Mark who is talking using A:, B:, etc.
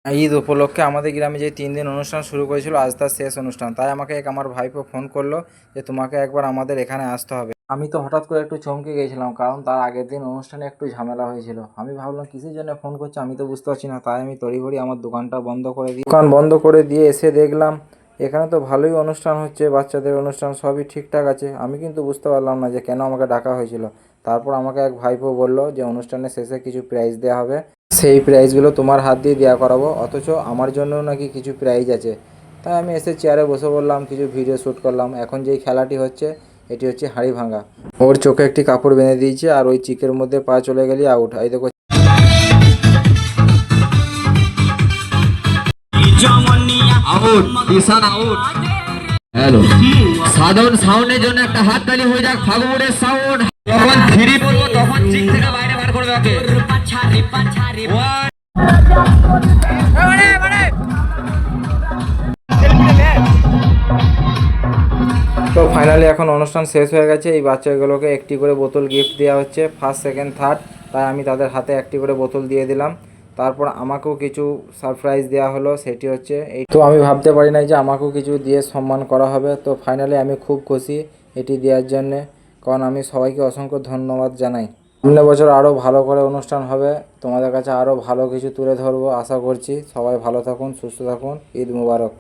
A: ঈদ উপলক্ষে আমাদের গ্রামে যে 3 দিন অনুষ্ঠান শুরু করেছিল, আজ তার শেষ অনুষ্ঠান। তাই আমাকে আমার ভাইপো ফোন করলো যে তোমাকে একবার আমাদের এখানে আসতে হবে। আমি তো হঠাৎ করে একটু চমকে গিয়েছিলাম, কারণ তার আগের দিন অনুষ্ঠানে একটু ঝামেলা হয়েছিল। আমি ভাবলাম কিসের জন্য ফোন করছে, আমি তো বুঝতে পারছি না। তাই আমি তড়িঘড়ি আমার দোকানটা বন্ধ করে দিই। দোকান বন্ধ করে দিয়ে এসে দেখলাম এখানে তো ভালোই অনুষ্ঠান হচ্ছে, বাচ্চাদের অনুষ্ঠান, সবই ঠিকঠাক আছে। আমি কিন্তু বুঝতে পারলাম না যে কেন আমাকে ডাকা হয়েছিল। তারপর আমাকে এক ভাইপো বললো যে অনুষ্ঠানের শেষে কিছু প্রাইজ দেওয়া হবে, সেই প্রাইজগুলো তোমার হাত দিয়ে দেওয়া করাবো, অথচ আমার জন্য নাকি কিছু প্রাইজ আছে। তাই আমি এসে চেয়ারে বসে বললাম, কিছু ভিডিও শ্যুট করলাম। এখন যেই খেলাটি হচ্ছে, এটি হচ্ছে হাঁড়ি ভাঙা। ওর চোখে একটি কাপড় বেঁধে দিয়েছে, আর ওই চিকের মধ্যে পা চলে গেলে আউট। এই দেখো,
B: আউট, ঈশান আউট। হ্যালো, সাধারণ সাউন্ডের জন্য একটা হাত তালি হয়ে যাক। ফাগুনের সাউন্ড যখন থ্রি বলবো তখন চিক থেকে বাইরে বার করবে ওকে।
A: তো ফাইনালি এখন অনুষ্ঠান শেষ হয়ে গেছে। এই বাচ্চাগুলোকে একটি করে বোতল গিফট দেওয়া হচ্ছে, ফার্স্ট সেকেন্ড থার্ড। তাই আমি তাদের হাতে একটি করে বোতল দিয়ে দিলাম। তারপর আমাকেও কিছু সারপ্রাইজ দেওয়া হলো, সেটি হচ্ছে এই। তো আমি ভাবতে পারি নাই যে আমাকেও কিছু দিয়ে সম্মান করা হবে। তো ফাইনালি আমি খুব খুশি এটি দেওয়ার জন্যে, কারণ আমি সবাইকে অসংখ্য ধন্যবাদ জানাই। সামনের বছর আরও ভালো করে অনুষ্ঠান হবে, তোমাদের কাছে আরও ভালো কিছু তুলে ধরবো আশা করছি। সবাই ভালো থাকুন, সুস্থ থাকুন। ঈদ মুবারক।